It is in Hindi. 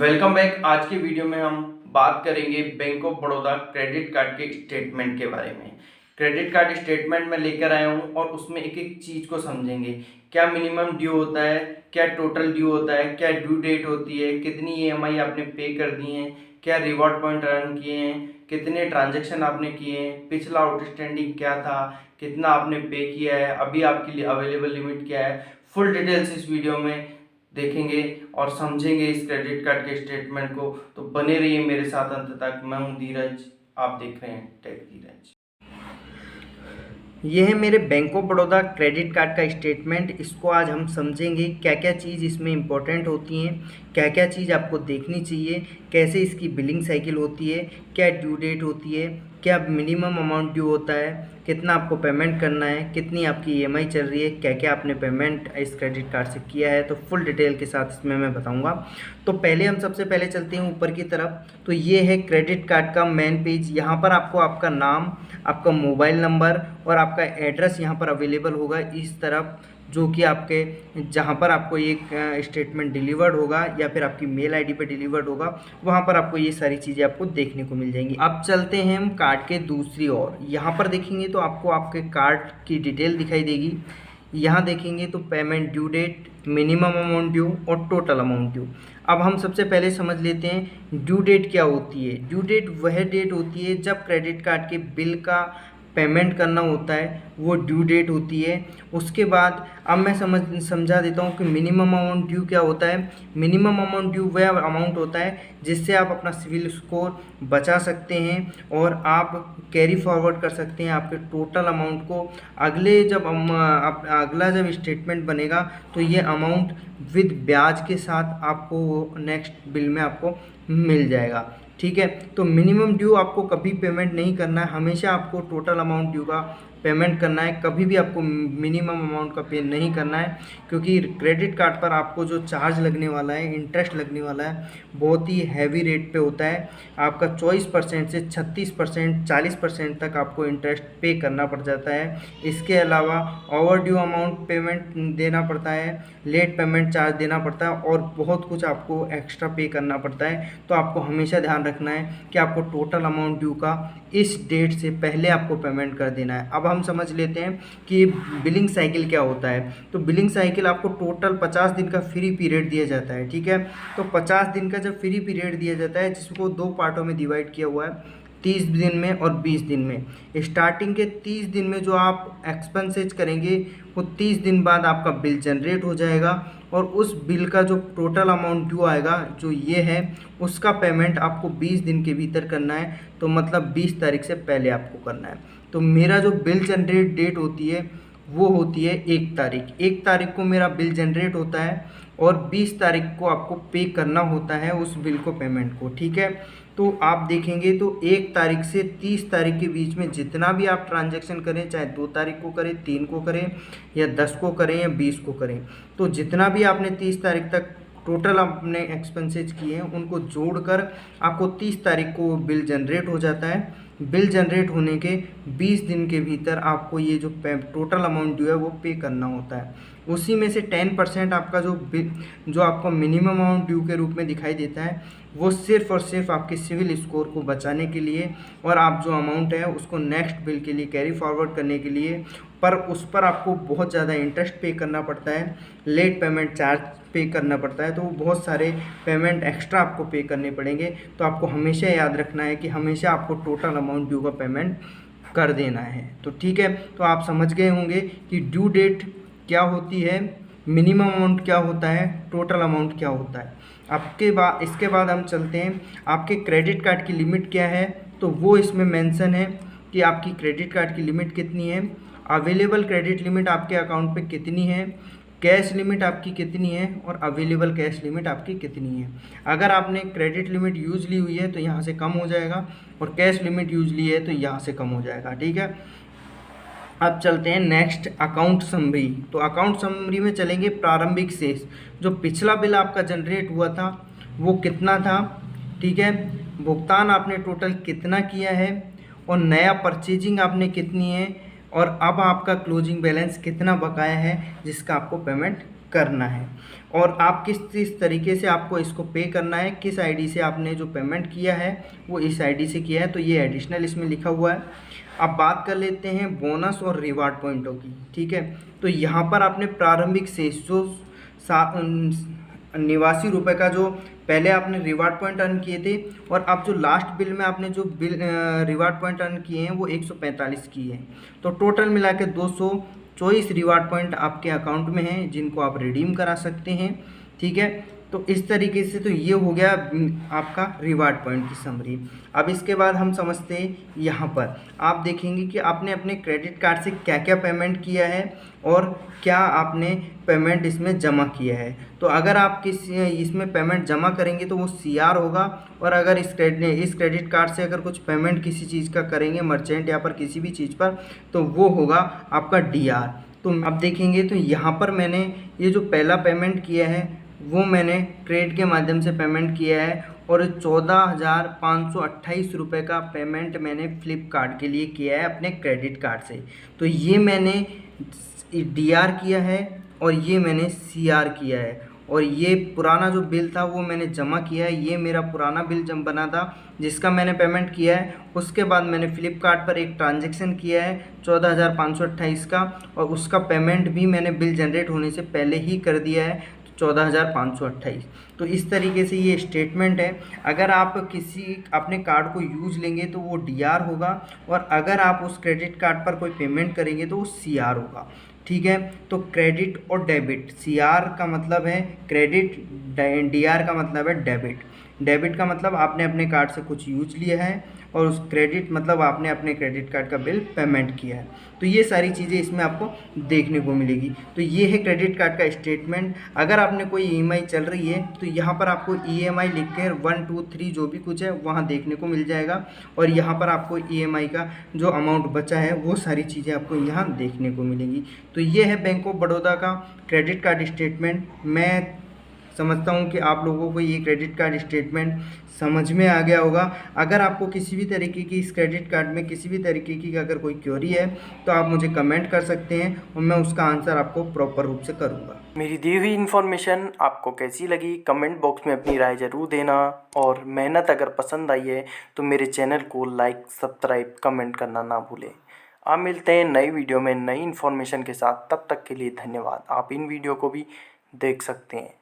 Welcome back. आज के वीडियो में हम बात करेंगे bank of Baroda credit card के स्टेटमेंट के बारे में। क्रेडिट कार्ड स्टेटमेंट में लेकर आया हूं और उसमें एक एक चीज़ को समझेंगे। क्या मिनिमम ड्यू होता है, क्या टोटल ड्यू होता है, क्या ड्यू डेट होती है, कितनी ईएमआई आपने पे कर दी है, क्या रिवॉर्ड पॉइंट अर्न किए हैं, कितने ट्रांजेक्शन आपने किए हैं, पिछला आउटस्टैंडिंग क्या था, कितना आपने पे किया है, अभी आपके लिए अवेलेबल लिमिट क्या है। फुल डिटेल्स इस वीडियो में देखेंगे और समझेंगे इस क्रेडिट कार्ड के स्टेटमेंट को। तो बने रहिए मेरे साथ अंत तक। मैं हूं धीरज, आप देख रहे हैं टेक धीरज। ये है मेरे bank of Baroda credit card का स्टेटमेंट। इसको आज हम समझेंगे क्या क्या चीज़ इसमें इम्पोर्टेंट होती हैं, क्या क्या चीज़ आपको देखनी चाहिए, कैसे इसकी बिलिंग साइकिल होती है, क्या ड्यू डेट होती है, क्या मिनिमम अमाउंट ड्यू होता है, कितना आपको पेमेंट करना है, कितनी आपकी ईएमआई चल रही है, क्या क्या आपने पेमेंट इस क्रेडिट कार्ड से किया है। तो फुल डिटेल के साथ इसमें मैं बताऊंगा। तो पहले हम सबसे पहले चलते हैं ऊपर की तरफ। तो ये है क्रेडिट कार्ड का मेन पेज। यहाँ पर आपको आपका नाम, आपका मोबाइल नंबर और आपका एड्रेस यहाँ पर अवेलेबल होगा इस तरफ, जो कि आपके जहाँ पर आपको एक स्टेटमेंट डिलीवर्ड होगा या फिर आपकी मेल आईडी पे डिलीवर्ड होगा, वहाँ पर आपको ये सारी चीज़ें आपको देखने को मिल जाएंगी। अब चलते हैं हम कार्ड के दूसरी ओर। यहाँ पर देखेंगे तो आपको आपके कार्ड की डिटेल दिखाई देगी। यहाँ देखेंगे तो payment due date, minimum amount due और टोटल अमाउंट ड्यू। अब हम सबसे पहले समझ लेते हैं ड्यू डेट क्या होती है। ड्यू डेट वह डेट होती है जब क्रेडिट कार्ड के बिल का पेमेंट करना होता है, वो ड्यू डेट होती है। उसके बाद अब मैं समझा देता हूँ कि मिनिमम अमाउंट ड्यू क्या होता है। मिनिमम अमाउंट ड्यू वह अमाउंट होता है जिससे आप अपना सिविल स्कोर बचा सकते हैं और आप कैरी फॉरवर्ड कर सकते हैं आपके टोटल अमाउंट को। अगले जब अगला जब स्टेटमेंट बनेगा तो ये अमाउंट विद ब्याज के साथ आपको नेक्स्ट बिल में आपको मिल जाएगा। ठीक है, तो मिनिमम ड्यू आपको कभी पेमेंट नहीं करना है, हमेशा आपको टोटल अमाउंट ड्यू का पेमेंट करना है। कभी भी आपको मिनिमम अमाउंट का पे नहीं करना है, क्योंकि क्रेडिट कार्ड पर आपको जो चार्ज लगने वाला है, इंटरेस्ट लगने वाला है, बहुत ही हैवी रेट पे होता है। आपका 24% से 36%, 40% तक आपको इंटरेस्ट पे करना पड़ जाता है। इसके अलावा ओवर ड्यू अमाउंट पेमेंट देना पड़ता है, लेट पेमेंट चार्ज देना पड़ता है और बहुत कुछ आपको एक्स्ट्रा पे करना पड़ता है। तो आपको हमेशा ध्यान रखना है कि आपको टोटल अमाउंट ड्यू का इस डेट से पहले आपको पेमेंट कर देना है। अब हम समझ लेते हैं कि बिलिंग साइकिल क्या होता है। तो बिलिंग साइकिल आपको टोटल 50 दिन का फ्री पीरियड दिया जाता है। ठीक है, तो 50 दिन का जब फ्री पीरियड दिया जाता है, जिसको 2 पार्टों में डिवाइड किया हुआ है, 30 दिन में और 20 दिन में। स्टार्टिंग के 30 दिन में जो आप एक्सपेंसेस करेंगे, वो 30 दिन बाद आपका बिल जनरेट हो जाएगा और उस बिल का जो टोटल अमाउंट ड्यू आएगा, जो ये है, उसका पेमेंट आपको 20 दिन के भीतर करना है। तो मतलब 20 तारीख से पहले आपको करना है। तो मेरा जो बिल जनरेट डेट होती है वो होती है 1 तारीख। 1 तारीख को मेरा बिल जनरेट होता है और 20 तारीख को आपको पे करना होता है उस बिल को, पेमेंट को। ठीक है, तो आप देखेंगे तो 1 तारीख से 30 तारीख के बीच में जितना भी आप ट्रांजैक्शन करें, चाहे 2 तारीख को करें, 3 को करें या 10 को करें या 20 को करें, तो जितना भी आपने 30 तारीख तक टोटल आपने एक्सपेंसेस किए हैं, उनको जोड़कर आपको 30 तारीख को बिल जनरेट हो जाता है। बिल जनरेट होने के 20 दिन के भीतर आपको ये जो टोटल अमाउंट ड्यू है वो पे करना होता है। उसी में से 10% आपका जो आपको मिनिमम अमाउंट ड्यू के रूप में दिखाई देता है, वो सिर्फ और सिर्फ आपके सिविल स्कोर को बचाने के लिए और आप जो अमाउंट है उसको नेक्स्ट बिल के लिए कैरी फॉरवर्ड करने के लिए, पर उस पर आपको बहुत ज़्यादा इंटरेस्ट पे करना पड़ता है, लेट पेमेंट चार्ज पे करना पड़ता है, तो बहुत सारे पेमेंट एक्स्ट्रा आपको पे करने पड़ेंगे। तो आपको हमेशा याद रखना है कि हमेशा आपको टोटल अमाउंट ड्यू का पेमेंट कर देना है। तो ठीक है, तो आप समझ गए होंगे कि ड्यू डेट क्या होती है, मिनिमम अमाउंट क्या होता है, टोटल अमाउंट क्या होता है। इसके बाद हम चलते हैं आपके क्रेडिट कार्ड की लिमिट क्या है। तो वो इसमें मेंशन है कि आपकी क्रेडिट कार्ड की लिमिट कितनी है, अवेलेबल क्रेडिट लिमिट आपके अकाउंट पे कितनी है, कैश लिमिट आपकी कितनी है और अवेलेबल कैश लिमिट आपकी कितनी है। अगर आपने क्रेडिट लिमिट यूज़ ली हुई है तो यहाँ से कम हो जाएगा और कैश लिमिट यूज़ ली है तो यहाँ से कम हो जाएगा। ठीक है, अब चलते हैं नेक्स्ट अकाउंट समरी। तो अकाउंट समरी में चलेंगे प्रारंभिक शेष, जो पिछला बिल आपका जनरेट हुआ था वो कितना था। ठीक है, भुगतान आपने टोटल कितना किया है और नया परचेजिंग आपने कितनी है और अब आपका क्लोजिंग बैलेंस कितना बकाया है जिसका आपको पेमेंट करना है और आप किस तरीके से आपको इसको पे करना है, किस आईडी से आपने जो पेमेंट किया है वो इस आईडी से किया है, तो ये एडिशनल इसमें लिखा हुआ है। अब बात कर लेते हैं बोनस और रिवार्ड पॉइंटों की, ठीक है। तो यहाँ पर आपने प्रारंभिक शेष जो 89 रुपये का जो पहले आपने रिवार्ड पॉइंट अर्न किए थे और अब जो लास्ट बिल में आपने जो बिल रिवार्ड पॉइंट अर्न किए हैं वो 145 किए हैं, तो टोटल मिला के 224 रिवार्ड पॉइंट आपके अकाउंट में हैं जिनको आप रिडीम करा सकते हैं, ठीक है। तो इस तरीके से तो ये हो गया आपका रिवार्ड पॉइंट की समरी। अब इसके बाद हम समझते हैं यहाँ पर आप देखेंगे कि आपने अपने क्रेडिट कार्ड से क्या क्या पेमेंट किया है और क्या आपने पेमेंट इसमें जमा किया है। तो अगर आप किसी इसमें पेमेंट जमा करेंगे तो वो CR होगा, और अगर इस क्रेडिट कार्ड से अगर कुछ पेमेंट किसी चीज़ का करेंगे मर्चेंट या पर किसी भी चीज़ पर तो वो होगा आपका DR। तो अब देखेंगे तो यहाँ पर मैंने ये जो पहला पेमेंट किया है वो मैंने क्रेडिट के माध्यम से पेमेंट किया है और 14,528 रुपये का पेमेंट मैंने फ्लिपकार्ट के लिए किया है अपने क्रेडिट कार्ड से। तो ये मैंने DR किया है और ये मैंने CR किया है, और ये पुराना जो बिल था वो मैंने जमा किया है। ये मेरा पुराना बिल जब बना था जिसका मैंने पेमेंट किया है, उसके बाद मैंने फ्लिपकार्ट पर एक ट्रांजैक्शन किया है 14,528 का, और उसका पेमेंट भी मैंने बिल जनरेट होने से पहले ही कर दिया है 14,528। तो इस तरीके से ये स्टेटमेंट है। अगर आप किसी अपने कार्ड को यूज लेंगे तो वो DR होगा, और अगर आप उस क्रेडिट कार्ड पर कोई पेमेंट करेंगे तो वो CR होगा, ठीक है। तो क्रेडिट और डेबिट, CR का मतलब है क्रेडिट, DR का मतलब है डेबिट। डेबिट का मतलब आपने अपने कार्ड से कुछ यूज लिया है, और उस क्रेडिट मतलब आपने अपने क्रेडिट कार्ड का बिल पेमेंट किया है। तो ये सारी चीज़ें इसमें आपको देखने को मिलेगी। तो ये है क्रेडिट कार्ड का स्टेटमेंट। अगर आपने कोई EMI चल रही है तो यहाँ पर आपको EMI लिख कर 1 2 3 जो भी कुछ है वहाँ देखने को मिल जाएगा, और यहाँ पर आपको EMI का जो अमाउंट बचा है वो सारी चीज़ें आपको यहाँ देखने को मिलेंगी। तो ये है बैंक ऑफ बड़ौदा का क्रेडिट कार्ड स्टेटमेंट। मैं समझता हूँ कि आप लोगों को ये क्रेडिट कार्ड स्टेटमेंट समझ में आ गया होगा। अगर आपको किसी भी तरीके की इस क्रेडिट कार्ड में किसी भी तरीके की अगर कोई क्वेरी है तो आप मुझे कमेंट कर सकते हैं और मैं उसका आंसर आपको प्रॉपर रूप से करूँगा। मेरी दी हुई इन्फॉर्मेशन आपको कैसी लगी कमेंट बॉक्स में अपनी राय ज़रूर देना, और मेहनत अगर पसंद आई है तो मेरे चैनल को लाइक सब्सक्राइब कमेंट करना ना भूलें। आप मिलते हैं नई वीडियो में नई इन्फॉर्मेशन के साथ, तब तक के लिए धन्यवाद। आप इन वीडियो को भी देख सकते हैं।